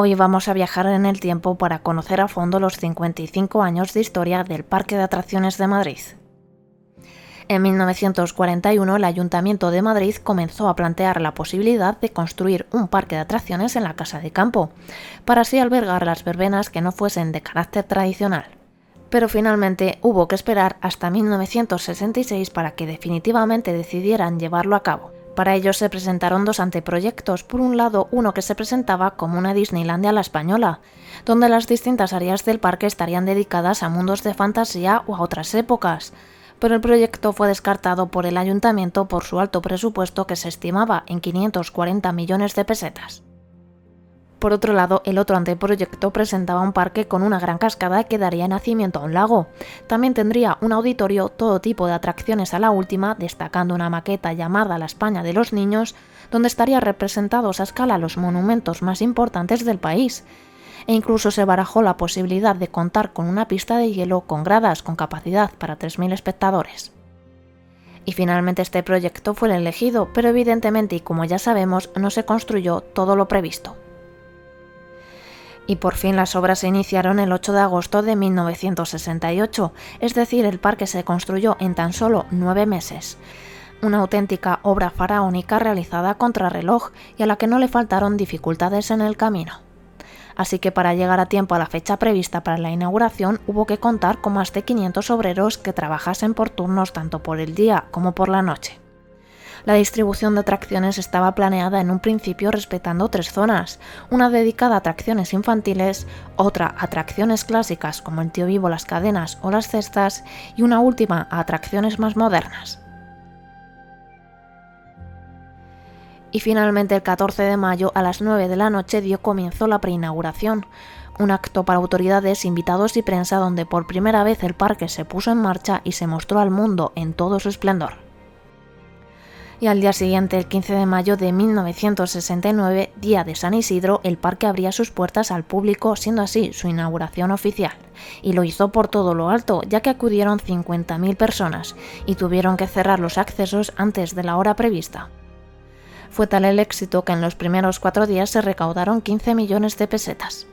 Hoy vamos a viajar en el tiempo para conocer a fondo los 55 años de historia del Parque de Atracciones de Madrid. En 1941, el Ayuntamiento de Madrid comenzó a plantear la posibilidad de construir un parque de atracciones en la Casa de Campo, para así albergar las verbenas que no fuesen de carácter tradicional. Pero finalmente hubo que esperar hasta 1966 para que definitivamente decidieran llevarlo a cabo. Para ello se presentaron dos anteproyectos. Por un lado, uno que se presentaba como una Disneylandia a la española, donde las distintas áreas del parque estarían dedicadas a mundos de fantasía o a otras épocas. Pero el proyecto fue descartado por el ayuntamiento por su alto presupuesto, que se estimaba en 540 millones de pesetas. Por otro lado, el otro anteproyecto presentaba un parque con una gran cascada que daría nacimiento a un lago. También tendría un auditorio, todo tipo de atracciones a la última, destacando una maqueta llamada La España de los Niños, donde estarían representados a escala los monumentos más importantes del país. E incluso se barajó la posibilidad de contar con una pista de hielo con gradas con capacidad para 3.000 espectadores. Y finalmente este proyecto fue el elegido, pero evidentemente, y como ya sabemos, no se construyó todo lo previsto. Y por fin las obras se iniciaron el 8 de agosto de 1968, es decir, el parque se construyó en tan solo 9 meses. Una auténtica obra faraónica realizada a contrarreloj y a la que no le faltaron dificultades en el camino. Así que para llegar a tiempo a la fecha prevista para la inauguración hubo que contar con más de 500 obreros que trabajasen por turnos tanto por el día como por la noche. La distribución de atracciones estaba planeada en un principio respetando 3 zonas, una dedicada a atracciones infantiles, otra a atracciones clásicas como el Tío Vivo, las cadenas o las cestas, y una última a atracciones más modernas. Y finalmente el 14 de mayo a las 9 de la noche dio comienzo la preinauguración, un acto para autoridades, invitados y prensa donde por primera vez el parque se puso en marcha y se mostró al mundo en todo su esplendor. Y al día siguiente, el 15 de mayo de 1969, día de San Isidro, el parque abría sus puertas al público, siendo así su inauguración oficial. Y lo hizo por todo lo alto, ya que acudieron 50.000 personas y tuvieron que cerrar los accesos antes de la hora prevista. Fue tal el éxito que en los primeros 4 días se recaudaron 15 millones de pesetas.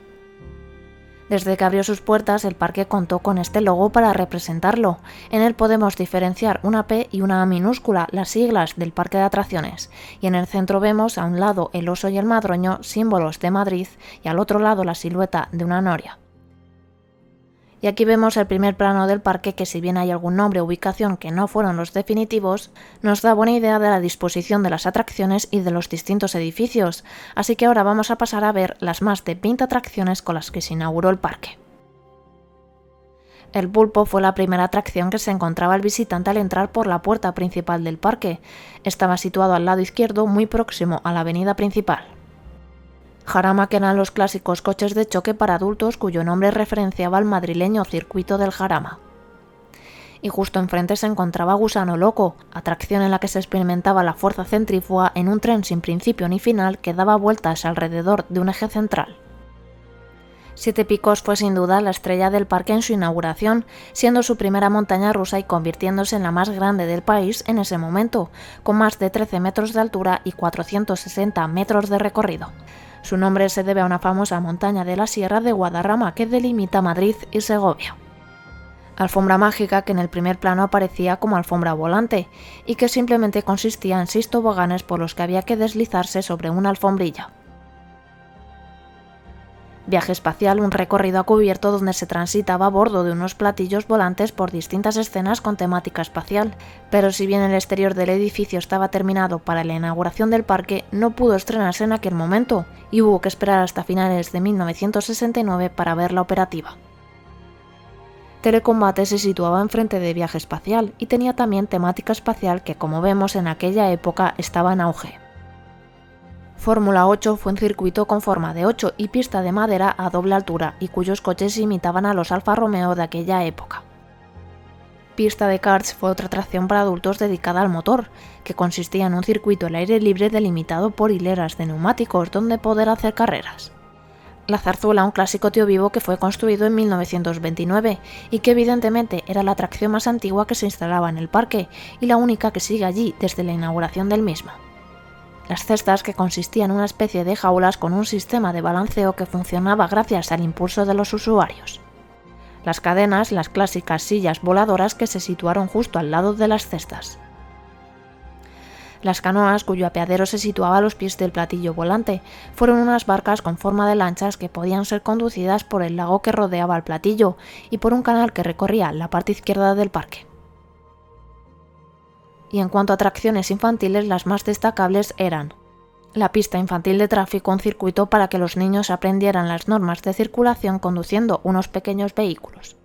Desde que abrió sus puertas, el parque contó con este logo para representarlo. En él podemos diferenciar una P y una A minúscula, las siglas del parque de atracciones, y en el centro vemos a un lado el oso y el madroño, símbolos de Madrid, y al otro lado la silueta de una noria. Y aquí vemos el primer plano del parque que, si bien hay algún nombre o ubicación que no fueron los definitivos, nos da buena idea de la disposición de las atracciones y de los distintos edificios, así que ahora vamos a pasar a ver las más de 20 atracciones con las que se inauguró el parque. El pulpo fue la primera atracción que se encontraba el visitante al entrar por la puerta principal del parque. Estaba situado al lado izquierdo, muy próximo a la avenida principal. Jarama, que eran los clásicos coches de choque para adultos cuyo nombre referenciaba al madrileño Circuito del Jarama. Y justo enfrente se encontraba Gusano Loco, atracción en la que se experimentaba la fuerza centrífuga en un tren sin principio ni final que daba vueltas alrededor de un eje central. Siete Picos fue sin duda la estrella del parque en su inauguración, siendo su primera montaña rusa y convirtiéndose en la más grande del país en ese momento, con más de 13 metros de altura y 460 metros de recorrido. Su nombre se debe a una famosa montaña de la Sierra de Guadarrama que delimita Madrid y Segovia. Alfombra mágica, que en el primer plano aparecía como alfombra volante y que simplemente consistía en 6 toboganes por los que había que deslizarse sobre una alfombrilla. Viaje espacial, un recorrido a cubierto donde se transitaba a bordo de unos platillos volantes por distintas escenas con temática espacial, pero si bien el exterior del edificio estaba terminado para la inauguración del parque, no pudo estrenarse en aquel momento y hubo que esperar hasta finales de 1969 para verla operativa. Telecombate se situaba enfrente de Viaje espacial y tenía también temática espacial que, como vemos, en aquella época estaba en auge. Fórmula 8 fue un circuito con forma de 8 y pista de madera a doble altura y cuyos coches imitaban a los Alfa Romeo de aquella época. Pista de karts fue otra atracción para adultos dedicada al motor, que consistía en un circuito al aire libre delimitado por hileras de neumáticos donde poder hacer carreras. La Zarzuela, un clásico Tío Vivo que fue construido en 1929 y que evidentemente era la atracción más antigua que se instalaba en el parque y la única que sigue allí desde la inauguración del mismo. Las cestas, que consistían en una especie de jaulas con un sistema de balanceo que funcionaba gracias al impulso de los usuarios. Las cadenas, las clásicas sillas voladoras que se situaron justo al lado de las cestas. Las canoas, cuyo apeadero se situaba a los pies del platillo volante, fueron unas barcas con forma de lanchas que podían ser conducidas por el lago que rodeaba el platillo y por un canal que recorría la parte izquierda del parque. Y en cuanto a atracciones infantiles, las más destacables eran la pista infantil de tráfico, un circuito para que los niños aprendieran las normas de circulación conduciendo unos pequeños vehículos.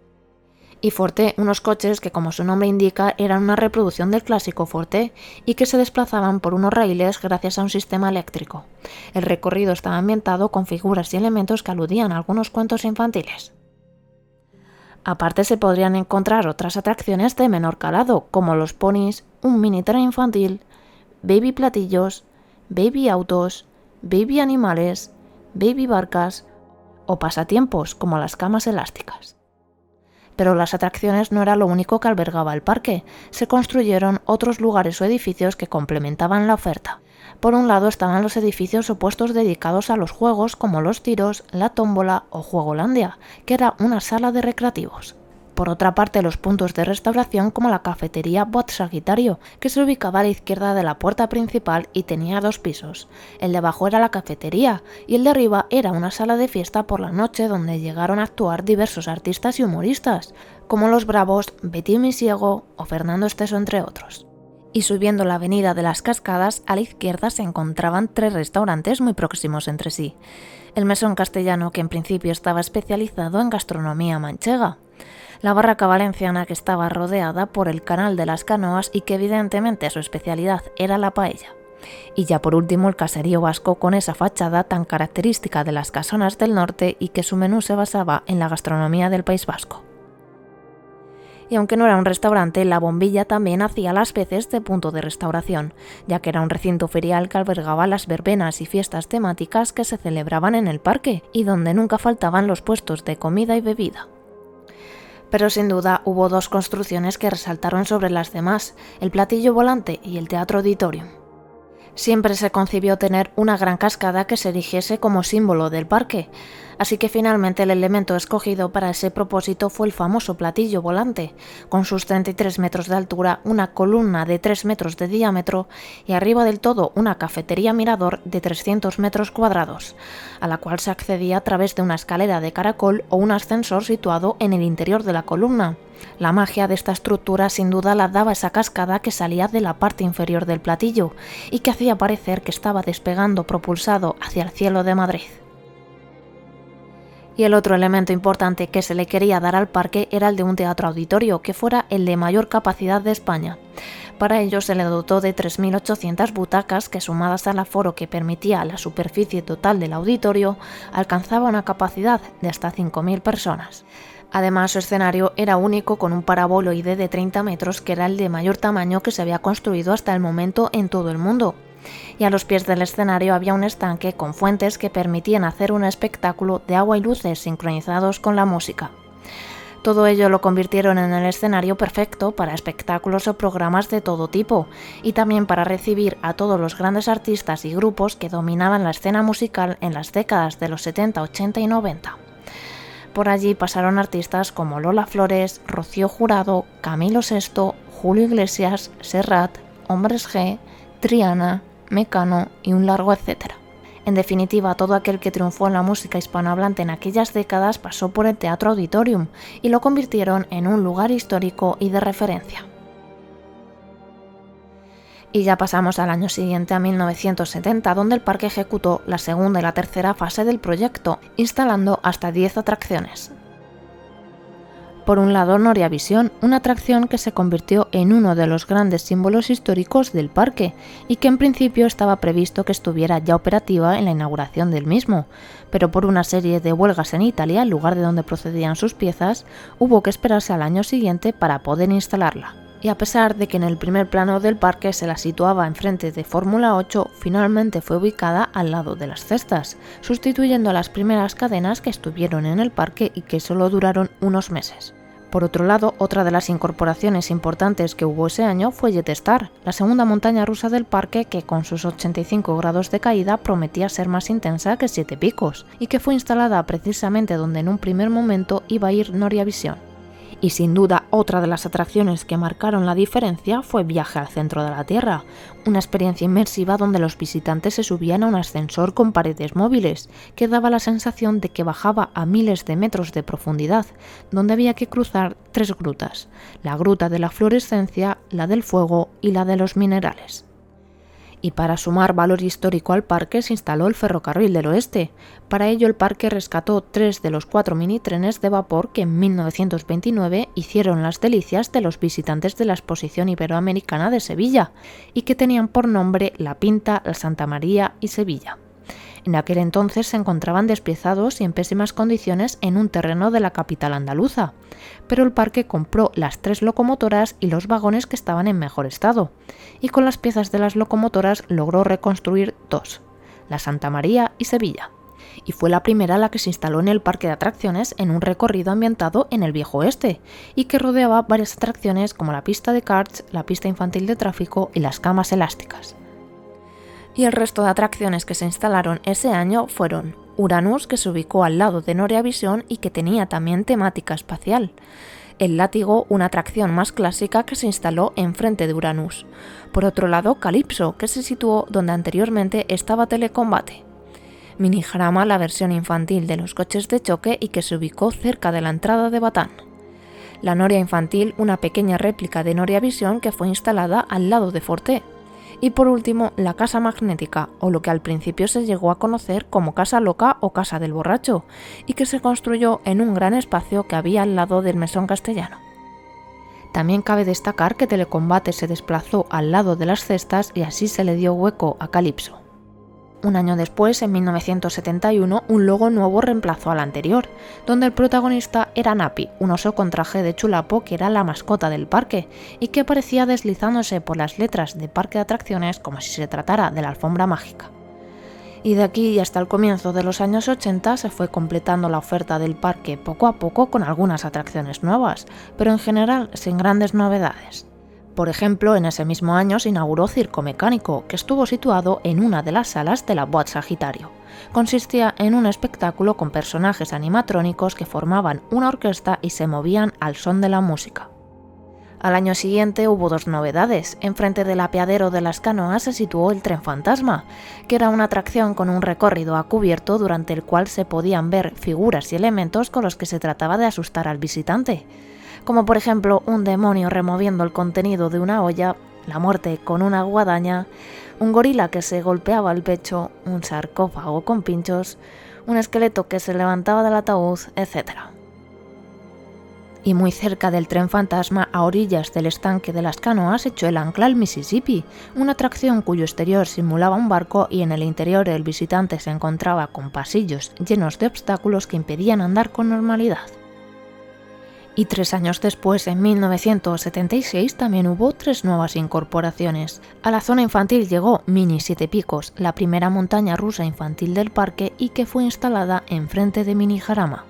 Y Forte, unos coches que, como su nombre indica, eran una reproducción del clásico Forte y que se desplazaban por unos raíles gracias a un sistema eléctrico. El recorrido estaba ambientado con figuras y elementos que aludían a algunos cuentos infantiles. Aparte, se podrían encontrar otras atracciones de menor calado, como los ponis, un mini tren infantil, baby platillos, baby autos, baby animales, baby barcas o pasatiempos como las camas elásticas. Pero las atracciones no era lo único que albergaba el parque. Se construyeron otros lugares o edificios que complementaban la oferta. Por un lado estaban los edificios opuestos dedicados a los juegos como los tiros, la tómbola o Juegolandia, que era una sala de recreativos. Por otra parte, los puntos de restauración como la cafetería Bot Sagitario, que se ubicaba a la izquierda de la puerta principal y tenía 2 pisos. El de abajo era la cafetería y el de arriba era una sala de fiesta por la noche donde llegaron a actuar diversos artistas y humoristas, como los Bravos, Betty Misiego o Fernando Esteso, entre otros. Y subiendo la avenida de las Cascadas, a la izquierda se encontraban 3 restaurantes muy próximos entre sí. El Mesón Castellano, que en principio estaba especializado en gastronomía manchega. La Barraca Valenciana, que estaba rodeada por el Canal de las Canoas y que evidentemente su especialidad era la paella. Y ya por último el Caserío Vasco, con esa fachada tan característica de las casonas del norte y que su menú se basaba en la gastronomía del País Vasco. Y aunque no era un restaurante, La Bombilla también hacía las veces de punto de restauración, ya que era un recinto ferial que albergaba las verbenas y fiestas temáticas que se celebraban en el parque y donde nunca faltaban los puestos de comida y bebida. Pero sin duda hubo 2 construcciones que resaltaron sobre las demás, el platillo volante y el Teatro Auditorium. Siempre se concibió tener una gran cascada que se erigiese como símbolo del parque, así que finalmente el elemento escogido para ese propósito fue el famoso platillo volante, con sus 33 metros de altura, una columna de 3 metros de diámetro y arriba del todo una cafetería mirador de 300 metros cuadrados, a la cual se accedía a través de una escalera de caracol o un ascensor situado en el interior de la columna. La magia de esta estructura sin duda la daba esa cascada que salía de la parte inferior del platillo y que hacía parecer que estaba despegando propulsado hacia el cielo de Madrid. Y el otro elemento importante que se le quería dar al parque era el de un teatro auditorio que fuera el de mayor capacidad de España. Para ello se le dotó de 3.800 butacas que, sumadas al aforo que permitía la superficie total del auditorio, alcanzaba una capacidad de hasta 5.000 personas. Además, su escenario era único, con un paraboloide de 30 metros que era el de mayor tamaño que se había construido hasta el momento en todo el mundo. Y a los pies del escenario había un estanque con fuentes que permitían hacer un espectáculo de agua y luces sincronizados con la música. Todo ello lo convirtieron en el escenario perfecto para espectáculos o programas de todo tipo, y también para recibir a todos los grandes artistas y grupos que dominaban la escena musical en las décadas de los 70, 80 y 90. Por allí pasaron artistas como Lola Flores, Rocío Jurado, Camilo VI, Julio Iglesias, Serrat, Hombres G, Triana, Mecano y un largo etcétera. En definitiva, todo aquel que triunfó en la música hispanohablante en aquellas décadas pasó por el Teatro Auditorium y lo convirtieron en un lugar histórico y de referencia. Y ya pasamos al año siguiente, a 1970, donde el parque ejecutó la segunda y la tercera fase del proyecto, instalando hasta 10 atracciones. Por un lado, Noria Visión, una atracción que se convirtió en uno de los grandes símbolos históricos del parque y que en principio estaba previsto que estuviera ya operativa en la inauguración del mismo, pero por una serie de huelgas en Italia, el lugar de donde procedían sus piezas, hubo que esperarse al año siguiente para poder instalarla. Y a pesar de que en el primer plano del parque se la situaba enfrente de Fórmula 8, finalmente fue ubicada al lado de las cestas, sustituyendo a las primeras cadenas que estuvieron en el parque y que solo duraron unos meses. Por otro lado, otra de las incorporaciones importantes que hubo ese año fue Jetstar, la segunda montaña rusa del parque que con sus 85 grados de caída prometía ser más intensa que Siete Picos, y que fue instalada precisamente donde en un primer momento iba a ir Noria Vision. Y sin duda otra de las atracciones que marcaron la diferencia fue Viaje al centro de la Tierra, una experiencia inmersiva donde los visitantes se subían a un ascensor con paredes móviles, que daba la sensación de que bajaba a miles de metros de profundidad, donde había que cruzar 3 grutas, la gruta de la fluorescencia, la del fuego y la de los minerales. Y para sumar valor histórico al parque se instaló el Ferrocarril del Oeste. Para ello el parque rescató 3 de los 4 minitrenes de vapor que en 1929 hicieron las delicias de los visitantes de la Exposición Iberoamericana de Sevilla y que tenían por nombre La Pinta, la Santa María y Sevilla. En aquel entonces se encontraban despiezados y en pésimas condiciones en un terreno de la capital andaluza, pero el parque compró las 3 locomotoras y los vagones que estaban en mejor estado, y con las piezas de las locomotoras logró reconstruir 2, la Santa María y Sevilla, y fue la primera la que se instaló en el parque de atracciones en un recorrido ambientado en el Viejo Oeste, y que rodeaba varias atracciones como la pista de karts, la pista infantil de tráfico y las camas elásticas. Y el resto de atracciones que se instalaron ese año fueron Uranus, que se ubicó al lado de Noria Vision y que tenía también temática espacial. El Látigo, una atracción más clásica que se instaló enfrente de Uranus. Por otro lado, Calypso, que se situó donde anteriormente estaba Telecombate. Minijarama, la versión infantil de los coches de choque y que se ubicó cerca de la entrada de Batán. La Noria infantil, una pequeña réplica de Noria Vision que fue instalada al lado de Forte. Y por último, la Casa Magnética, o lo que al principio se llegó a conocer como Casa Loca o Casa del Borracho, y que se construyó en un gran espacio que había al lado del Mesón Castellano. También cabe destacar que Telecombate se desplazó al lado de las cestas y así se le dio hueco a Calypso. Un año después, en 1971, un logo nuevo reemplazó al anterior, donde el protagonista era Napi, un oso con traje de chulapo que era la mascota del parque y que aparecía deslizándose por las letras de parque de atracciones como si se tratara de la alfombra mágica. Y de aquí hasta el comienzo de los años 80 se fue completando la oferta del parque poco a poco con algunas atracciones nuevas, pero en general sin grandes novedades. Por ejemplo, en ese mismo año se inauguró Circo Mecánico, que estuvo situado en una de las salas de la Boat Sagitario. Consistía en un espectáculo con personajes animatrónicos que formaban una orquesta y se movían al son de la música. Al año siguiente hubo 2 novedades. Enfrente del apeadero de las canoas se situó el Tren Fantasma, que era una atracción con un recorrido a cubierto durante el cual se podían ver figuras y elementos con los que se trataba de asustar al visitante, como por ejemplo un demonio removiendo el contenido de una olla, la muerte con una guadaña, un gorila que se golpeaba el pecho, un sarcófago con pinchos, un esqueleto que se levantaba del ataúd, etc. Y muy cerca del Tren Fantasma, a orillas del estanque de las canoas, echó el ancla al Mississippi, una atracción cuyo exterior simulaba un barco y en el interior el visitante se encontraba con pasillos llenos de obstáculos que impedían andar con normalidad. Y 3 años después, en 1976, también hubo 3 nuevas incorporaciones. A la zona infantil llegó Mini Siete Picos, la primera montaña rusa infantil del parque y que fue instalada enfrente de Minijarama.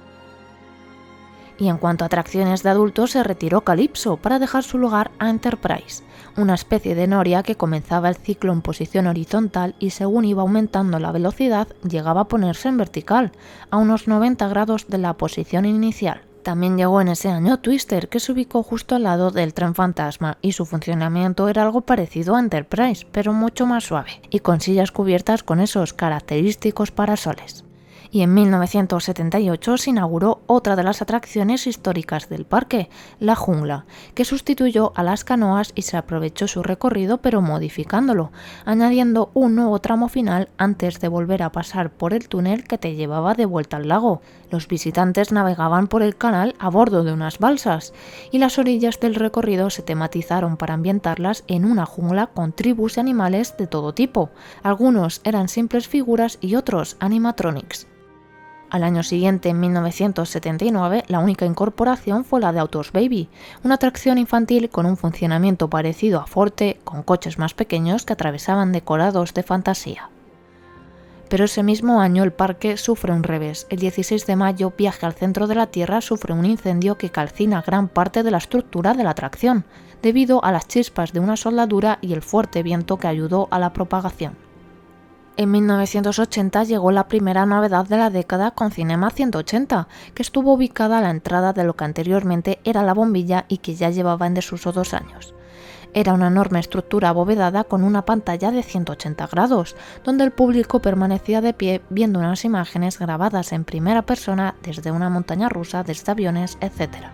Y en cuanto a atracciones de adultos, se retiró Calypso para dejar su lugar a Enterprise, una especie de noria que comenzaba el ciclo en posición horizontal y según iba aumentando la velocidad llegaba a ponerse en vertical, a unos 90 grados de la posición inicial. También llegó en ese año Twister, que se ubicó justo al lado del Tren Fantasma y su funcionamiento era algo parecido a Enterprise, pero mucho más suave, y con sillas cubiertas con esos característicos parasoles. Y en 1978 se inauguró otra de las atracciones históricas del parque, la Jungla, que sustituyó a las canoas y se aprovechó su recorrido pero modificándolo, añadiendo un nuevo tramo final antes de volver a pasar por el túnel que te llevaba de vuelta al lago. Los visitantes navegaban por el canal a bordo de unas balsas y las orillas del recorrido se tematizaron para ambientarlas en una jungla con tribus y animales de todo tipo. Algunos eran simples figuras y otros animatronics. Al año siguiente, en 1979, la única incorporación fue la de Autos Baby, una atracción infantil con un funcionamiento parecido a Forte, con coches más pequeños que atravesaban decorados de fantasía. Pero ese mismo año el parque sufre un revés. El 16 de mayo, Viaje al centro de la Tierra sufre un incendio que calcina gran parte de la estructura de la atracción, debido a las chispas de una soldadura y el fuerte viento que ayudó a la propagación. En 1980 llegó la primera novedad de la década con Cinema 180, que estuvo ubicada a la entrada de lo que anteriormente era la bombilla y que ya llevaba en desuso 2 años. Era una enorme estructura abovedada con una pantalla de 180 grados, donde el público permanecía de pie viendo unas imágenes grabadas en primera persona desde una montaña rusa, desde aviones, etc.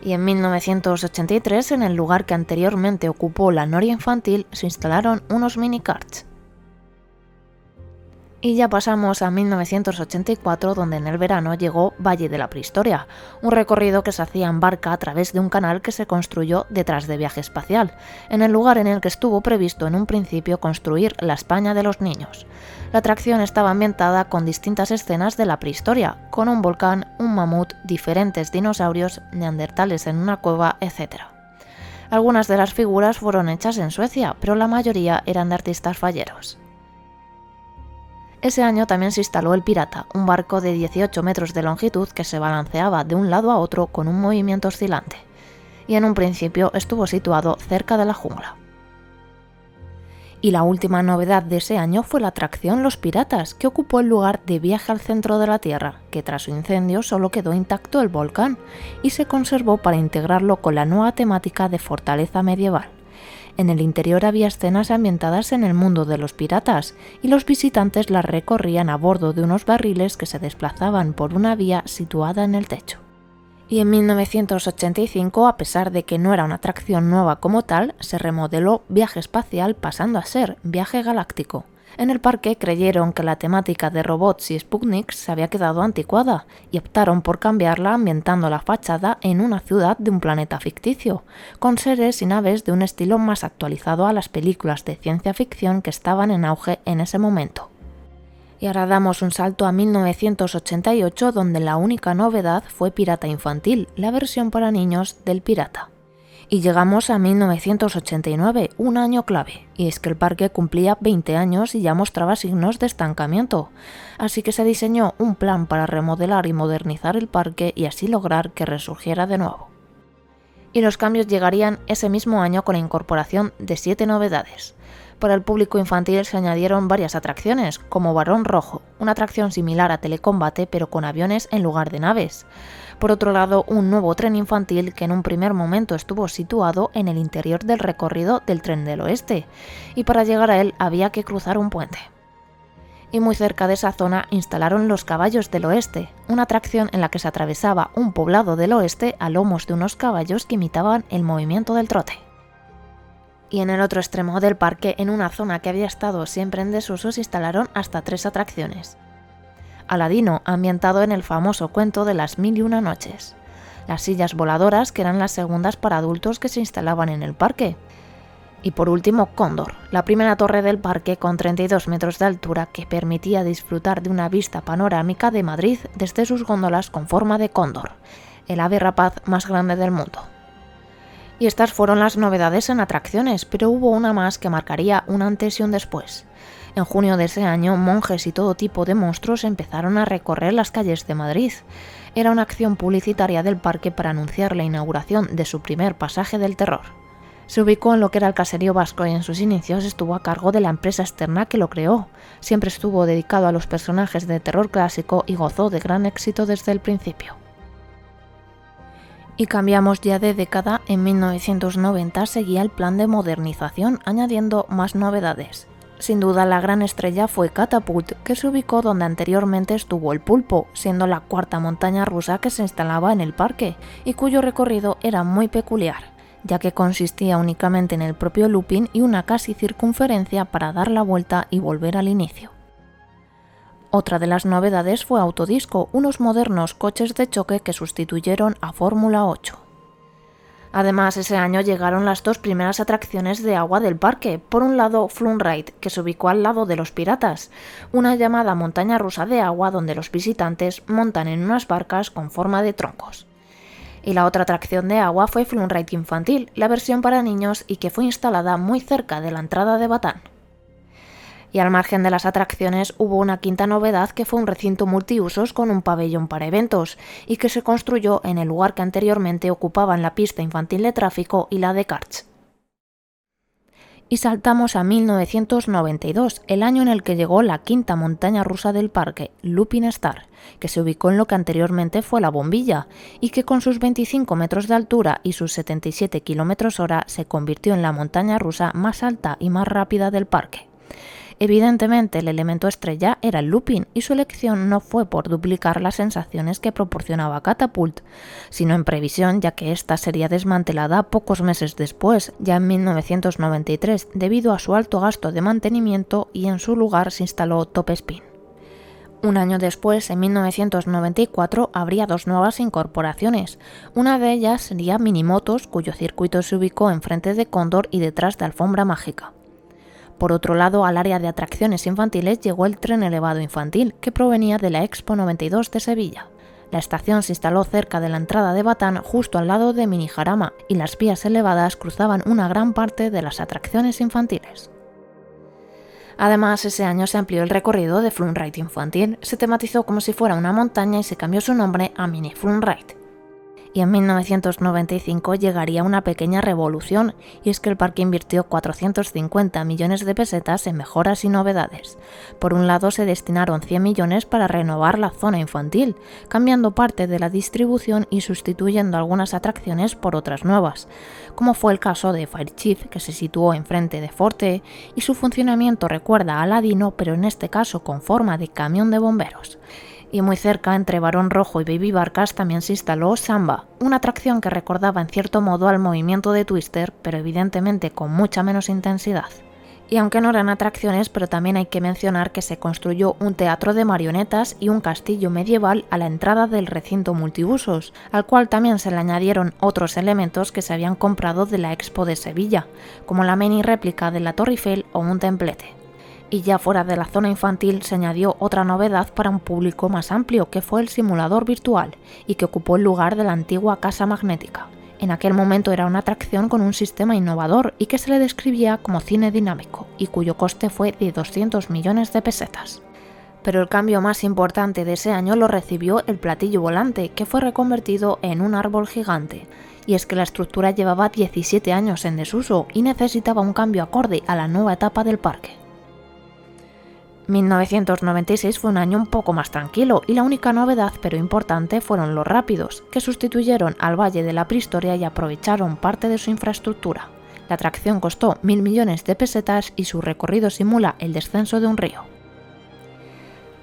Y en 1983, en el lugar que anteriormente ocupó la Noria Infantil, se instalaron unos mini-karts. Y ya pasamos a 1984, donde en el verano llegó Valle de la Prehistoria, un recorrido que se hacía en barca a través de un canal que se construyó detrás de Viaje Espacial, en el lugar en el que estuvo previsto en un principio construir la España de los niños. La atracción estaba ambientada con distintas escenas de la prehistoria, con un volcán, un mamut, diferentes dinosaurios, neandertales en una cueva, etc. Algunas de las figuras fueron hechas en Suecia, pero la mayoría eran de artistas falleros. Ese año también se instaló el Pirata, un barco de 18 metros de longitud que se balanceaba de un lado a otro con un movimiento oscilante, y en un principio estuvo situado cerca de la jungla. Y la última novedad de ese año fue la atracción Los Piratas, que ocupó el lugar de Viaje al centro de la Tierra, que tras su incendio solo quedó intacto el volcán, y se conservó para integrarlo con la nueva temática de fortaleza medieval. En el interior había escenas ambientadas en el mundo de los piratas, y los visitantes las recorrían a bordo de unos barriles que se desplazaban por una vía situada en el techo. Y en 1985, a pesar de que no era una atracción nueva como tal, se remodeló Viaje Espacial pasando a ser Viaje Galáctico. En el parque creyeron que la temática de robots y Sputniks se había quedado anticuada y optaron por cambiarla ambientando la fachada en una ciudad de un planeta ficticio, con seres y naves de un estilo más actualizado a las películas de ciencia ficción que estaban en auge en ese momento. Y ahora damos un salto a 1988, donde la única novedad fue Pirata Infantil, la versión para niños del Pirata. Y llegamos a 1989, un año clave, y es que el parque cumplía 20 años y ya mostraba signos de estancamiento, así que se diseñó un plan para remodelar y modernizar el parque y así lograr que resurgiera de nuevo. Y los cambios llegarían ese mismo año con la incorporación de 7 novedades. Para el público infantil se añadieron varias atracciones, como Barón Rojo, una atracción similar a Telecombate pero con aviones en lugar de naves. Por otro lado, un nuevo tren infantil que en un primer momento estuvo situado en el interior del recorrido del Tren del Oeste, y para llegar a él había que cruzar un puente. Y muy cerca de esa zona instalaron los Caballos del Oeste, una atracción en la que se atravesaba un poblado del oeste a lomos de unos caballos que imitaban el movimiento del trote. Y en el otro extremo del parque, en una zona que había estado siempre en desuso, se instalaron hasta 3 atracciones. Aladino, ambientado en el famoso cuento de las 1001 noches. Las sillas voladoras, que eran las segundas para adultos que se instalaban en el parque. Y por último, Cóndor, la primera torre del parque con 32 metros de altura que permitía disfrutar de una vista panorámica de Madrid desde sus góndolas con forma de cóndor, el ave rapaz más grande del mundo. Y estas fueron las novedades en atracciones, pero hubo una más que marcaría un antes y un después. En junio de ese año, monjes y todo tipo de monstruos empezaron a recorrer las calles de Madrid. Era una acción publicitaria del parque para anunciar la inauguración de su primer pasaje del terror. Se ubicó en lo que era el caserío vasco y en sus inicios estuvo a cargo de la empresa externa que lo creó. Siempre estuvo dedicado a los personajes de terror clásico y gozó de gran éxito desde el principio. Y cambiamos ya de década. En 1990 seguía el plan de modernización, añadiendo más novedades. Sin duda la gran estrella fue Catapult, que se ubicó donde anteriormente estuvo el Pulpo, siendo la cuarta montaña rusa que se instalaba en el parque, y cuyo recorrido era muy peculiar, ya que consistía únicamente en el propio looping y una casi circunferencia para dar la vuelta y volver al inicio. Otra de las novedades fue Autodisco, unos modernos coches de choque que sustituyeron a Fórmula 8. Además, ese año llegaron las 2 primeras atracciones de agua del parque. Por un lado, Flumride, que se ubicó al lado de los Piratas, una llamada montaña rusa de agua donde los visitantes montan en unas barcas con forma de troncos. Y la otra atracción de agua fue Flumride Infantil, la versión para niños y que fue instalada muy cerca de la entrada de Batán. Y al margen de las atracciones hubo una quinta novedad que fue un recinto multiusos con un pabellón para eventos y que se construyó en el lugar que anteriormente ocupaban la pista infantil de tráfico y la de karts. Y saltamos a 1992, el año en el que llegó la quinta montaña rusa del parque, Looping Star, que se ubicó en lo que anteriormente fue la Bombilla y que con sus 25 metros de altura y sus 77 km/h se convirtió en la montaña rusa más alta y más rápida del parque. Evidentemente, el elemento estrella era el looping y su elección no fue por duplicar las sensaciones que proporcionaba Catapult, sino en previsión, ya que esta sería desmantelada pocos meses después, ya en 1993, debido a su alto gasto de mantenimiento, y en su lugar se instaló Top Spin. Un año después, en 1994, habría dos nuevas incorporaciones. Una de ellas sería Minimotos, cuyo circuito se ubicó enfrente de Cóndor y detrás de Alfombra Mágica. Por otro lado, al área de atracciones infantiles llegó el tren elevado infantil, que provenía de la Expo 92 de Sevilla. La estación se instaló cerca de la entrada de Batán, justo al lado de Mini Jarama, y las vías elevadas cruzaban una gran parte de las atracciones infantiles. Además, ese año se amplió el recorrido de Fun Ride infantil, se tematizó como si fuera una montaña y se cambió su nombre a Mini Fun Ride. Y en 1995 llegaría una pequeña revolución, y es que el parque invirtió 450 millones de pesetas en mejoras y novedades. Por un lado, se destinaron 100 millones para renovar la zona infantil, cambiando parte de la distribución y sustituyendo algunas atracciones por otras nuevas, como fue el caso de Fire Chief, que se situó enfrente de Forte, y su funcionamiento recuerda a Aladino, pero en este caso con forma de camión de bomberos. Y muy cerca, entre Barón Rojo y Baby Barcas, también se instaló Samba, una atracción que recordaba en cierto modo al movimiento de Twister, pero evidentemente con mucha menos intensidad. Y aunque no eran atracciones, pero también hay que mencionar que se construyó un teatro de marionetas y un castillo medieval a la entrada del recinto multiusos, al cual también se le añadieron otros elementos que se habían comprado de la Expo de Sevilla, como la mini réplica de la Torre Eiffel o un templete. Y ya fuera de la zona infantil se añadió otra novedad para un público más amplio, que fue el simulador virtual, y que ocupó el lugar de la antigua Casa Magnética. En aquel momento era una atracción con un sistema innovador y que se le describía como cine dinámico, y cuyo coste fue de 200 millones de pesetas. Pero el cambio más importante de ese año lo recibió el platillo volante, que fue reconvertido en un árbol gigante. Y es que la estructura llevaba 17 años en desuso y necesitaba un cambio acorde a la nueva etapa del parque. 1996 fue un año un poco más tranquilo, y la única novedad pero importante fueron los rápidos, que sustituyeron al Valle de la Prehistoria y aprovecharon parte de su infraestructura. La atracción costó 1.000 millones de pesetas y su recorrido simula el descenso de un río.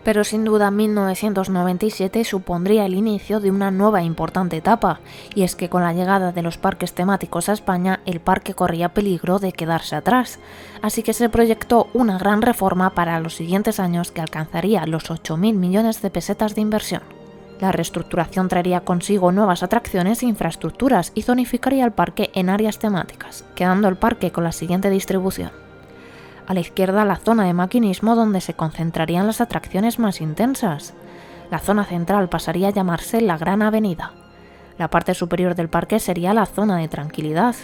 Pero sin duda 1997 supondría el inicio de una nueva e importante etapa, y es que con la llegada de los parques temáticos a España, el parque corría peligro de quedarse atrás, así que se proyectó una gran reforma para los siguientes años que alcanzaría los 8.000 millones de pesetas de inversión. La reestructuración traería consigo nuevas atracciones e infraestructuras y zonificaría el parque en áreas temáticas, quedando el parque con la siguiente distribución. A la izquierda, la zona de maquinismo, donde se concentrarían las atracciones más intensas. La zona central pasaría a llamarse la Gran Avenida. La parte superior del parque sería la zona de tranquilidad.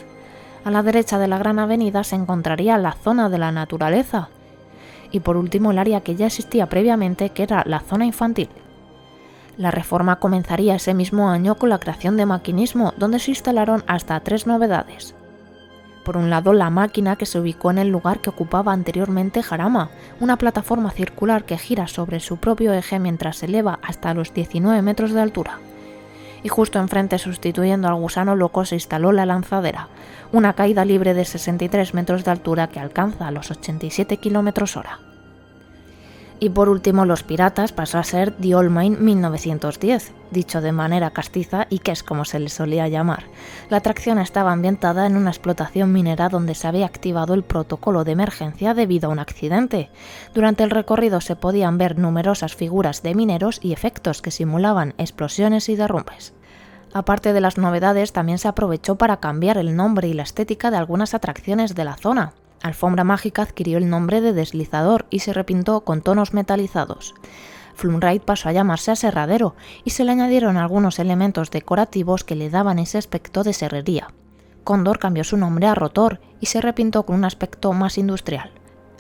A la derecha de la Gran Avenida se encontraría la zona de la naturaleza. Y por último, el área que ya existía previamente, que era la zona infantil. La reforma comenzaría ese mismo año con la creación de maquinismo, donde se instalaron hasta 3 novedades. Por un lado, la máquina, que se ubicó en el lugar que ocupaba anteriormente Jarama, una plataforma circular que gira sobre su propio eje mientras se eleva hasta los 19 metros de altura. Y justo enfrente, sustituyendo al gusano loco, se instaló la lanzadera, una caída libre de 63 metros de altura que alcanza los 87 km/h. Y por último, Los Piratas pasó a ser The Old Mine 1910, dicho de manera castiza y que es como se le solía llamar. La atracción estaba ambientada en una explotación minera donde se había activado el protocolo de emergencia debido a un accidente. Durante el recorrido se podían ver numerosas figuras de mineros y efectos que simulaban explosiones y derrumbes. Aparte de las novedades, también se aprovechó para cambiar el nombre y la estética de algunas atracciones de la zona. Alfombra Mágica adquirió el nombre de Deslizador y se repintó con tonos metalizados. Fun Ride pasó a llamarse Aserradero y se le añadieron algunos elementos decorativos que le daban ese aspecto de serrería. Cóndor cambió su nombre a Rotor y se repintó con un aspecto más industrial.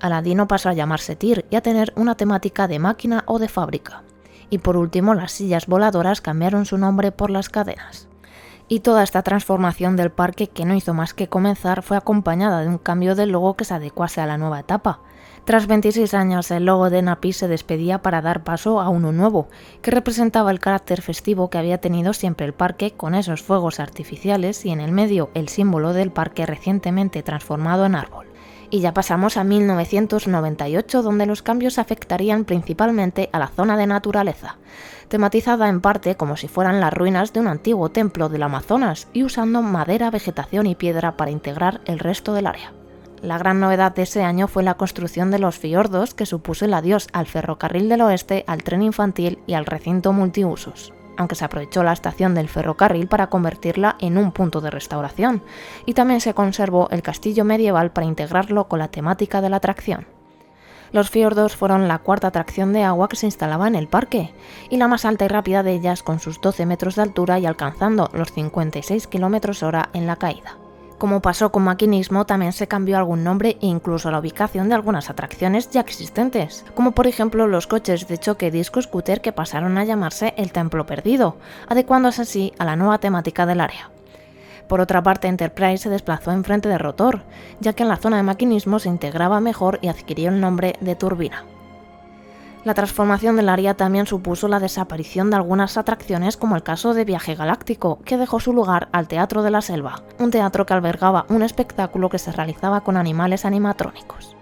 Aladino pasó a llamarse Tir y a tener una temática de máquina o de fábrica. Y por último, las sillas voladoras cambiaron su nombre por las cadenas. Y toda esta transformación del parque, que no hizo más que comenzar, fue acompañada de un cambio del logo que se adecuase a la nueva etapa. Tras 26 años, el logo de Napi se despedía para dar paso a uno nuevo, que representaba el carácter festivo que había tenido siempre el parque, con esos fuegos artificiales y en el medio el símbolo del parque recientemente transformado en árbol. Y ya pasamos a 1998, donde los cambios afectarían principalmente a la zona de naturaleza, tematizada en parte como si fueran las ruinas de un antiguo templo del Amazonas y usando madera, vegetación y piedra para integrar el resto del área. La gran novedad de ese año fue la construcción de los fiordos, que supuso el adiós al ferrocarril del oeste, al tren infantil y al recinto multiusos, aunque se aprovechó la estación del ferrocarril para convertirla en un punto de restauración, y también se conservó el castillo medieval para integrarlo con la temática de la atracción. Los fiordos fueron la cuarta atracción de agua que se instalaba en el parque, y la más alta y rápida de ellas, con sus 12 metros de altura y alcanzando los 56 km/h en la caída. Como pasó con Maquinismo, también se cambió algún nombre e incluso la ubicación de algunas atracciones ya existentes, como por ejemplo los coches de choque disco scooter, que pasaron a llamarse el Templo Perdido, adecuándose así a la nueva temática del área. Por otra parte, Enterprise se desplazó enfrente de Rotor, ya que en la zona de Maquinismo se integraba mejor y adquirió el nombre de Turbina. La transformación del área también supuso la desaparición de algunas atracciones, como el caso de Viaje Galáctico, que dejó su lugar al Teatro de la Selva, un teatro que albergaba un espectáculo que se realizaba con animales animatrónicos.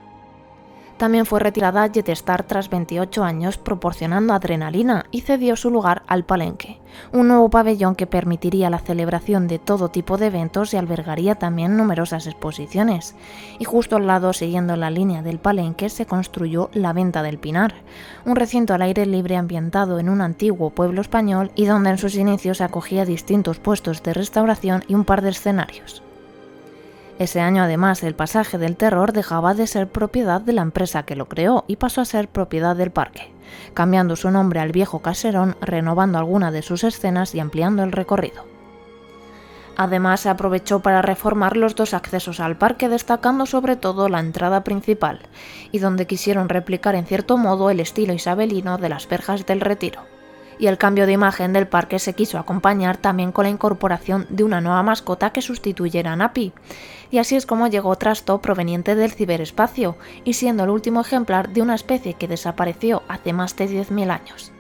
También fue retirada Jetstar tras 28 años, proporcionando adrenalina, y cedió su lugar al Palenque, un nuevo pabellón que permitiría la celebración de todo tipo de eventos y albergaría también numerosas exposiciones. Y justo al lado, siguiendo la línea del Palenque, se construyó la Venta del Pinar, un recinto al aire libre ambientado en un antiguo pueblo español y donde en sus inicios acogía distintos puestos de restauración y un par de escenarios. Ese año, además, el Pasaje del Terror dejaba de ser propiedad de la empresa que lo creó y pasó a ser propiedad del parque, cambiando su nombre al Viejo Caserón, renovando algunas de sus escenas y ampliando el recorrido. Además, se aprovechó para reformar los dos accesos al parque, destacando sobre todo la entrada principal, y donde quisieron replicar en cierto modo el estilo isabelino de las Verjas del Retiro. Y el cambio de imagen del parque se quiso acompañar también con la incorporación de una nueva mascota que sustituyera a Napi, y así es como llegó Trasto, proveniente del ciberespacio, y siendo el último ejemplar de una especie que desapareció hace más de 10.000 años.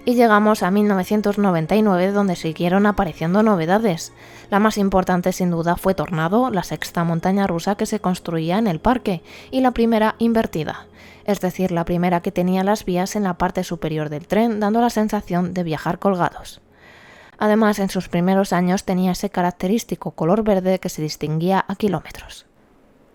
Y llegamos a 1999, donde siguieron apareciendo novedades. La más importante sin duda fue Tornado, la sexta montaña rusa que se construía en el parque, y la primera invertida, es decir, la primera que tenía las vías en la parte superior del tren, dando la sensación de viajar colgados. Además, en sus primeros años tenía ese característico color verde que se distinguía a kilómetros.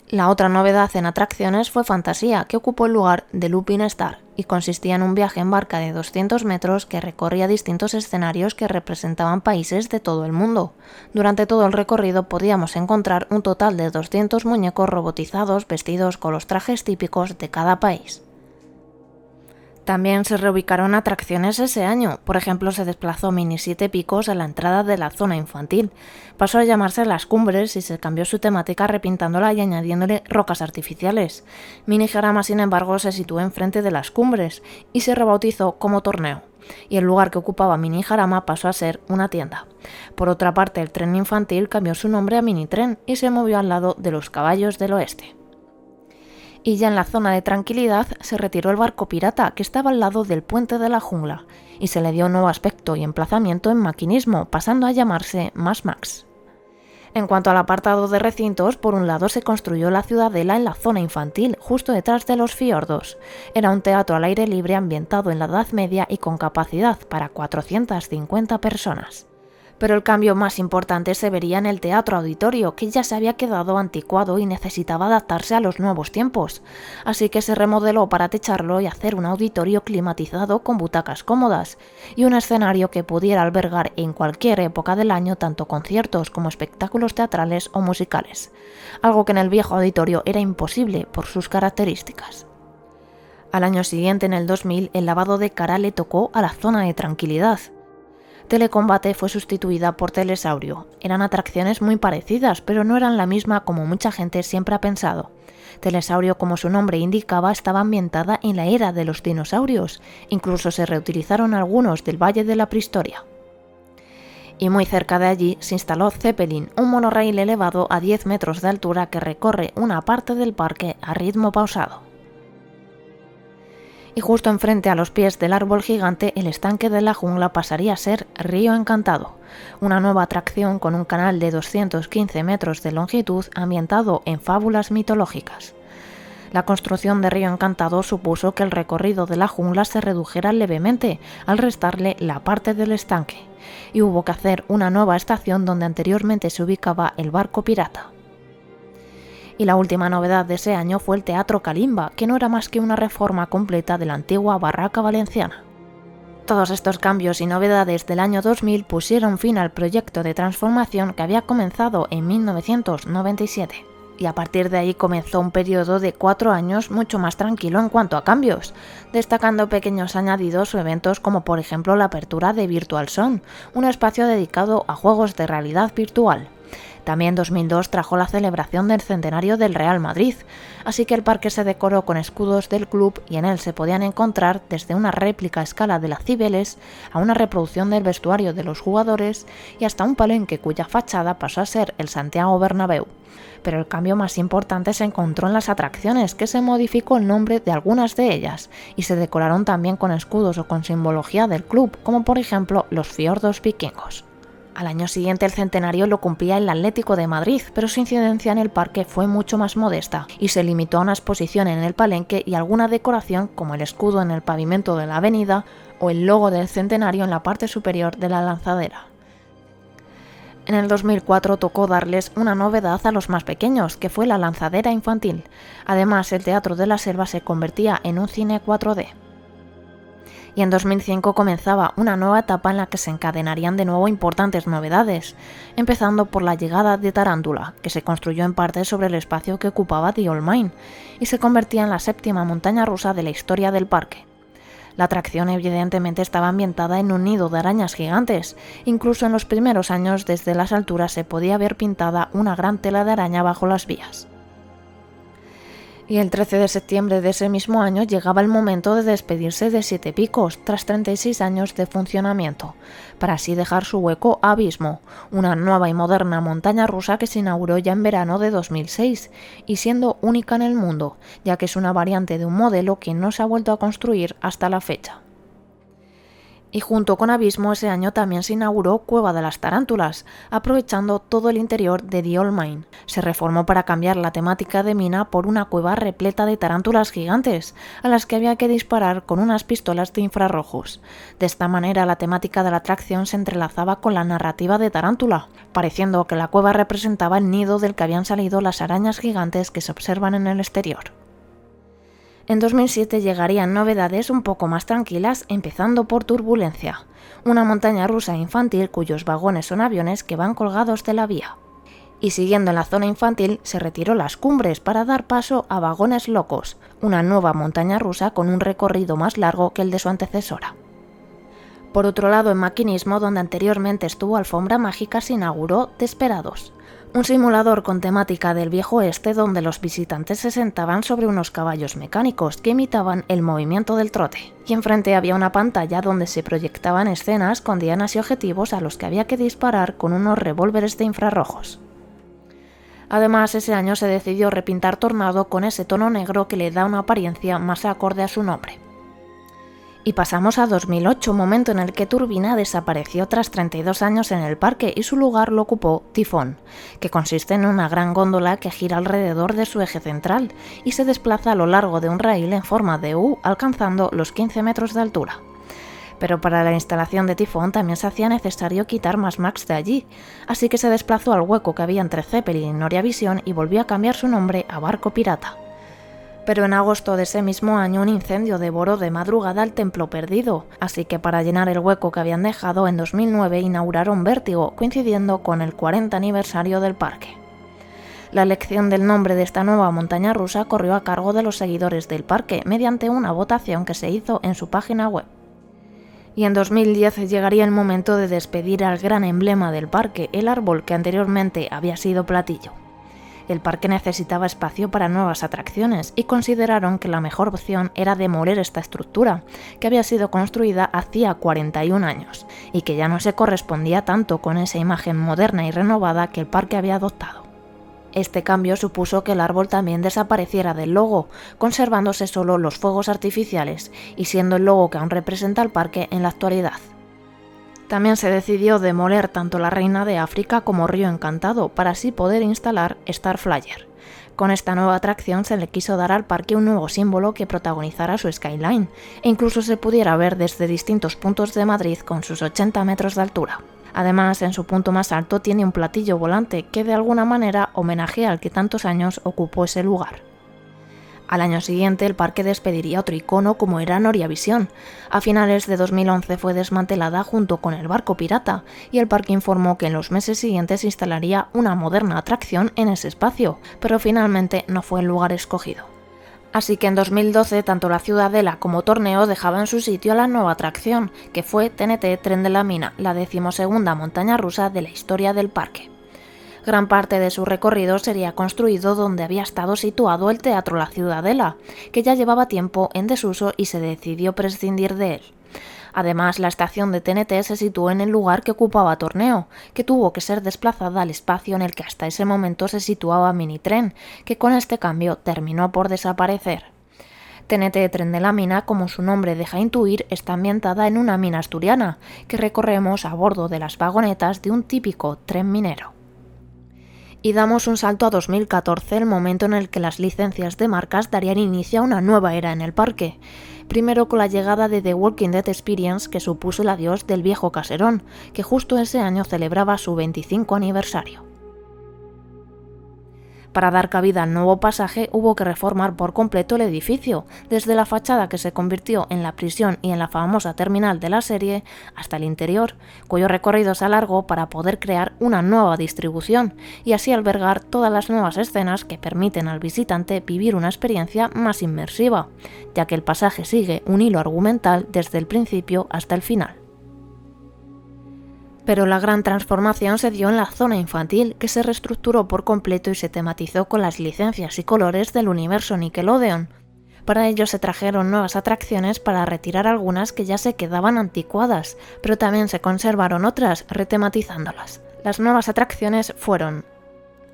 La otra novedad en atracciones fue Fantasía, que ocupó el lugar de Looping Star y consistía en un viaje en barca de 200 metros que recorría distintos escenarios que representaban países de todo el mundo. Durante todo el recorrido podíamos encontrar un total de 200 muñecos robotizados vestidos con los trajes típicos de cada país. También se reubicaron atracciones ese año. Por ejemplo, se desplazó Mini 7 Picos a la entrada de la zona infantil. Pasó a llamarse Las Cumbres y se cambió su temática repintándola y añadiéndole rocas artificiales. Mini Jarama, sin embargo, se situó enfrente de Las Cumbres y se rebautizó como Torneo. Y el lugar que ocupaba Mini Jarama pasó a ser una tienda. Por otra parte, el tren infantil cambió su nombre a Mini Tren y se movió al lado de los Caballos del Oeste. Y ya en la zona de tranquilidad se retiró el barco pirata, que estaba al lado del Puente de la Jungla, y se le dio un nuevo aspecto y emplazamiento en Maquinismo, pasando a llamarse Más Max. En cuanto al apartado de recintos, por un lado se construyó la Ciudadela en la zona infantil, justo detrás de los fiordos. Era un teatro al aire libre ambientado en la Edad Media y con capacidad para 450 personas. Pero el cambio más importante se vería en el teatro auditorio, que ya se había quedado anticuado y necesitaba adaptarse a los nuevos tiempos. Así que se remodeló para techarlo y hacer un auditorio climatizado con butacas cómodas y un escenario que pudiera albergar en cualquier época del año tanto conciertos como espectáculos teatrales o musicales, algo que en el viejo auditorio era imposible por sus características. Al año siguiente, en el 2000, el lavado de cara le tocó a la zona de tranquilidad. Telecombate fue sustituida por Telesaurio. Eran atracciones muy parecidas, pero no eran la misma como mucha gente siempre ha pensado. Telesaurio, como su nombre indicaba, estaba ambientada en la era de los dinosaurios. Incluso se reutilizaron algunos del Valle de la Prehistoria. Y muy cerca de allí se instaló Zeppelin, un monorraíl elevado a 10 metros de altura que recorre una parte del parque a ritmo pausado. Y justo enfrente a los pies del árbol gigante, el estanque de la jungla pasaría a ser Río Encantado, una nueva atracción con un canal de 215 metros de longitud ambientado en fábulas mitológicas. La construcción de Río Encantado supuso que el recorrido de la jungla se redujera levemente al restarle la parte del estanque, y hubo que hacer una nueva estación donde anteriormente se ubicaba el barco pirata. Y la última novedad de ese año fue el Teatro Kalimba, que no era más que una reforma completa de la antigua barraca valenciana. Todos estos cambios y novedades del año 2000 pusieron fin al proyecto de transformación que había comenzado en 1997. Y a partir de ahí comenzó un periodo de 4 años mucho más tranquilo en cuanto a cambios, destacando pequeños añadidos o eventos como por ejemplo la apertura de Virtual Zone, un espacio dedicado a juegos de realidad virtual. También 2002 trajo la celebración del centenario del Real Madrid, así que el parque se decoró con escudos del club y en él se podían encontrar desde una réplica a escala de las Cibeles a una reproducción del vestuario de los jugadores y hasta un palenque cuya fachada pasó a ser el Santiago Bernabéu. Pero el cambio más importante se encontró en las atracciones, que se modificó el nombre de algunas de ellas y se decoraron también con escudos o con simbología del club, como por ejemplo los fiordos vikingos. Al año siguiente el centenario lo cumplía el Atlético de Madrid, pero su incidencia en el parque fue mucho más modesta y se limitó a una exposición en el palenque y alguna decoración como el escudo en el pavimento de la avenida o el logo del centenario en la parte superior de la lanzadera. En el 2004 tocó darles una novedad a los más pequeños, que fue la lanzadera infantil. Además, el Teatro de la Selva se convertía en un cine 4D. Y en 2005 comenzaba una nueva etapa en la que se encadenarían de nuevo importantes novedades, empezando por la llegada de Tarántula, que se construyó en parte sobre el espacio que ocupaba The Old Mine, y se convertía en la 7ª montaña rusa de la historia del parque. La atracción evidentemente estaba ambientada en un nido de arañas gigantes, incluso en los primeros años desde las alturas se podía ver pintada una gran tela de araña bajo las vías. Y el 13 de septiembre de ese mismo año llegaba el momento de despedirse de Siete Picos, tras 36 años de funcionamiento, para así dejar su hueco a Abismo, una nueva y moderna montaña rusa que se inauguró ya en verano de 2006, y siendo única en el mundo, ya que es una variante de un modelo que no se ha vuelto a construir hasta la fecha. Y junto con Abismo ese año también se inauguró Cueva de las Tarántulas, aprovechando todo el interior de The Old Mine. Se reformó para cambiar la temática de mina por una cueva repleta de tarántulas gigantes, a las que había que disparar con unas pistolas de infrarrojos. De esta manera la temática de la atracción se entrelazaba con la narrativa de Tarántula, pareciendo que la cueva representaba el nido del que habían salido las arañas gigantes que se observan en el exterior. En 2007 llegarían novedades un poco más tranquilas, empezando por Turbulencia, una montaña rusa infantil cuyos vagones son aviones que van colgados de la vía. Y siguiendo en la zona infantil se retiró Las Cumbres para dar paso a Vagones Locos, una nueva montaña rusa con un recorrido más largo que el de su antecesora. Por otro lado, en Maquinismo, donde anteriormente estuvo Alfombra Mágica, se inauguró Desperados, un simulador con temática del viejo oeste donde los visitantes se sentaban sobre unos caballos mecánicos que imitaban el movimiento del trote, y enfrente había una pantalla donde se proyectaban escenas con dianas y objetivos a los que había que disparar con unos revólveres de infrarrojos. Además, ese año se decidió repintar Tornado con ese tono negro que le da una apariencia más acorde a su nombre. Y pasamos a 2008, momento en el que Turbina desapareció tras 32 años en el parque y su lugar lo ocupó Tifón, que consiste en una gran góndola que gira alrededor de su eje central y se desplaza a lo largo de un raíl en forma de U, alcanzando los 15 metros de altura. Pero para la instalación de Tifón también se hacía necesario quitar más Max de allí, así que se desplazó al hueco que había entre Zeppelin y Noria-Visión y volvió a cambiar su nombre a Barco Pirata. Pero en agosto de ese mismo año un incendio devoró de madrugada el Templo Perdido, así que para llenar el hueco que habían dejado en 2009 inauguraron Vértigo, coincidiendo con el 40 aniversario del parque. La elección del nombre de esta nueva montaña rusa corrió a cargo de los seguidores del parque mediante una votación que se hizo en su página web. Y en 2010 llegaría el momento de despedir al gran emblema del parque, el árbol que anteriormente había sido platillo. El parque necesitaba espacio para nuevas atracciones y consideraron que la mejor opción era demoler esta estructura, que había sido construida hacía 41 años y que ya no se correspondía tanto con esa imagen moderna y renovada que el parque había adoptado. Este cambio supuso que el árbol también desapareciera del logo, conservándose solo los fuegos artificiales y siendo el logo que aún representa al parque en la actualidad. También se decidió demoler tanto la Reina de África como Río Encantado para así poder instalar Star Flyer. Con esta nueva atracción se le quiso dar al parque un nuevo símbolo que protagonizara su skyline e incluso se pudiera ver desde distintos puntos de Madrid con sus 80 metros de altura. Además, en su punto más alto tiene un platillo volante que de alguna manera homenajea al que tantos años ocupó ese lugar. Al año siguiente el parque despediría otro icono como era Noriavisión. A finales de 2011 fue desmantelada junto con el barco pirata y el parque informó que en los meses siguientes instalaría una moderna atracción en ese espacio, pero finalmente no fue el lugar escogido. Así que en 2012 tanto la Ciudadela como Torneo dejaban su sitio a la nueva atracción, que fue TNT Tren de la Mina, la 12ª montaña rusa de la historia del parque. Gran parte de su recorrido sería construido donde había estado situado el Teatro La Ciudadela, que ya llevaba tiempo en desuso y se decidió prescindir de él. Además, la estación de TNT se situó en el lugar que ocupaba Torneo, que tuvo que ser desplazada al espacio en el que hasta ese momento se situaba Minitren, que con este cambio terminó por desaparecer. TNT Tren de la Mina, como su nombre deja intuir, está ambientada en una mina asturiana, que recorremos a bordo de las vagonetas de un típico tren minero. Y damos un salto a 2014, el momento en el que las licencias de marcas darían inicio a una nueva era en el parque. Primero con la llegada de The Walking Dead Experience, que supuso el adiós del viejo caserón, que justo ese año celebraba su 25 aniversario. Para dar cabida al nuevo pasaje hubo que reformar por completo el edificio, desde la fachada que se convirtió en la prisión y en la famosa terminal de la serie, hasta el interior, cuyo recorrido se alargó para poder crear una nueva distribución y así albergar todas las nuevas escenas que permiten al visitante vivir una experiencia más inmersiva, ya que el pasaje sigue un hilo argumental desde el principio hasta el final. Pero la gran transformación se dio en la zona infantil, que se reestructuró por completo y se tematizó con las licencias y colores del universo Nickelodeon. Para ello se trajeron nuevas atracciones para retirar algunas que ya se quedaban anticuadas, pero también se conservaron otras, retematizándolas. Las nuevas atracciones fueron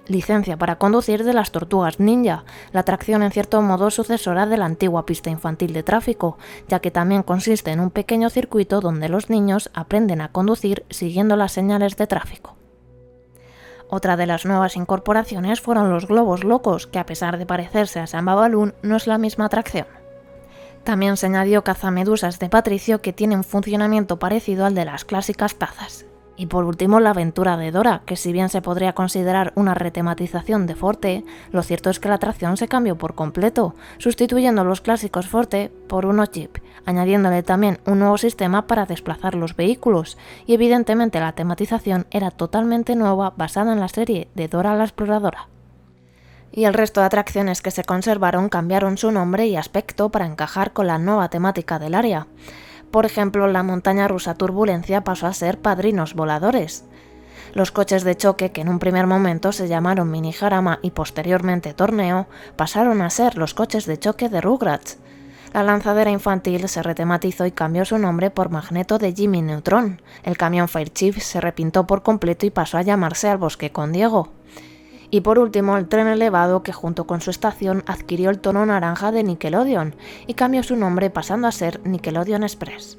licencia para conducir de las Tortugas Ninja, la atracción en cierto modo sucesora de la antigua pista infantil de tráfico, ya que también consiste en un pequeño circuito donde los niños aprenden a conducir siguiendo las señales de tráfico. Otra de las nuevas incorporaciones fueron los globos locos, que a pesar de parecerse a Samba Balloon no es la misma atracción. También se añadió cazamedusas de Patricio, que tiene un funcionamiento parecido al de las clásicas tazas. Y por último la aventura de Dora, que si bien se podría considerar una retematización de Forte, lo cierto es que la atracción se cambió por completo, sustituyendo los clásicos Forte por unos Jeep, añadiéndole también un nuevo sistema para desplazar los vehículos, y evidentemente la tematización era totalmente nueva basada en la serie de Dora la Exploradora. Y el resto de atracciones que se conservaron cambiaron su nombre y aspecto para encajar con la nueva temática del área. Por ejemplo, la montaña rusa Turbulencia pasó a ser Padrinos Voladores. Los coches de choque, que en un primer momento se llamaron Mini Jarama y posteriormente Torneo, pasaron a ser los coches de choque de Rugrats. La lanzadera infantil se retematizó y cambió su nombre por Magneto de Jimmy Neutron. El camión Fire Chief se repintó por completo y pasó a llamarse Al Bosque con Diego. Y por último, el tren elevado, que junto con su estación adquirió el tono naranja de Nickelodeon y cambió su nombre pasando a ser Nickelodeon Express.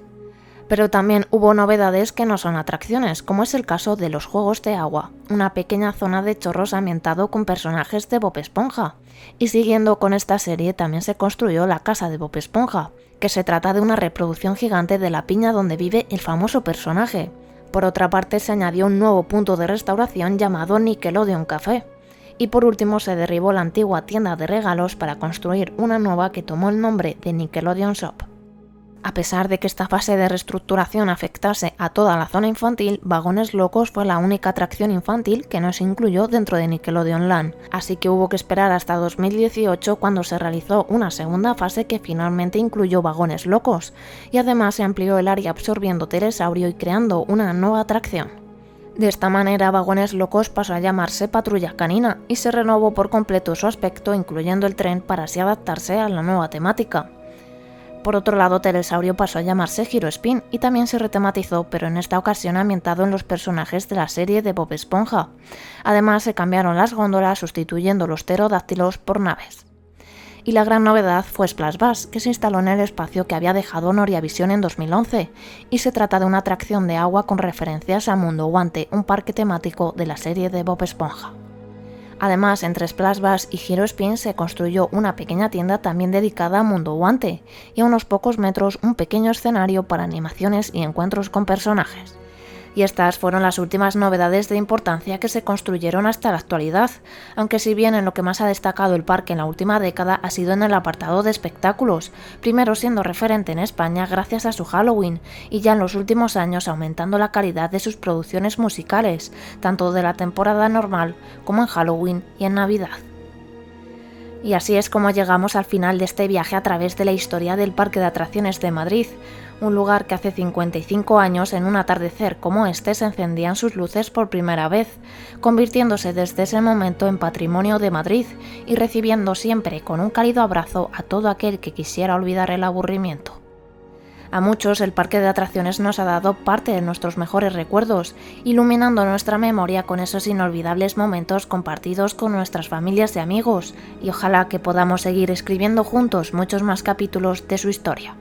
Pero también hubo novedades que no son atracciones, como es el caso de los Juegos de Agua, una pequeña zona de chorros ambientado con personajes de Bob Esponja. Y siguiendo con esta serie también se construyó la casa de Bob Esponja, que se trata de una reproducción gigante de la piña donde vive el famoso personaje. Por otra parte, se añadió un nuevo punto de restauración llamado Nickelodeon Café. Y por último se derribó la antigua tienda de regalos para construir una nueva que tomó el nombre de Nickelodeon Shop. A pesar de que esta fase de reestructuración afectase a toda la zona infantil, Vagones Locos fue la única atracción infantil que no se incluyó dentro de Nickelodeon Land, así que hubo que esperar hasta 2018 cuando se realizó una segunda fase que finalmente incluyó Vagones Locos, y además se amplió el área absorbiendo Telesaurio y creando una nueva atracción. De esta manera, Vagones Locos pasó a llamarse Patrulla Canina y se renovó por completo su aspecto, incluyendo el tren para así adaptarse a la nueva temática. Por otro lado, Telesaurio pasó a llamarse Giro Spin y también se retematizó, pero en esta ocasión ambientado en los personajes de la serie de Bob Esponja. Además, se cambiaron las góndolas sustituyendo los pterodáctilos por naves. Y la gran novedad fue Splash Bass, que se instaló en el espacio que había dejado Noriavisión en 2011, y se trata de una atracción de agua con referencias a Mundo Guante, un parque temático de la serie de Bob Esponja. Además, entre Splash Bass y Giro Spin se construyó una pequeña tienda también dedicada a Mundo Guante, y a unos pocos metros un pequeño escenario para animaciones y encuentros con personajes. Y estas fueron las últimas novedades de importancia que se construyeron hasta la actualidad, aunque si bien en lo que más ha destacado el parque en la última década ha sido en el apartado de espectáculos, primero siendo referente en España gracias a su Halloween, y ya en los últimos años aumentando la calidad de sus producciones musicales, tanto de la temporada normal como en Halloween y en Navidad. Y así es como llegamos al final de este viaje a través de la historia del Parque de Atracciones de Madrid, un lugar que hace 55 años en un atardecer como este se encendían sus luces por primera vez, convirtiéndose desde ese momento en patrimonio de Madrid y recibiendo siempre con un cálido abrazo a todo aquel que quisiera olvidar el aburrimiento. A muchos el parque de atracciones nos ha dado parte de nuestros mejores recuerdos, iluminando nuestra memoria con esos inolvidables momentos compartidos con nuestras familias y amigos, y ojalá que podamos seguir escribiendo juntos muchos más capítulos de su historia.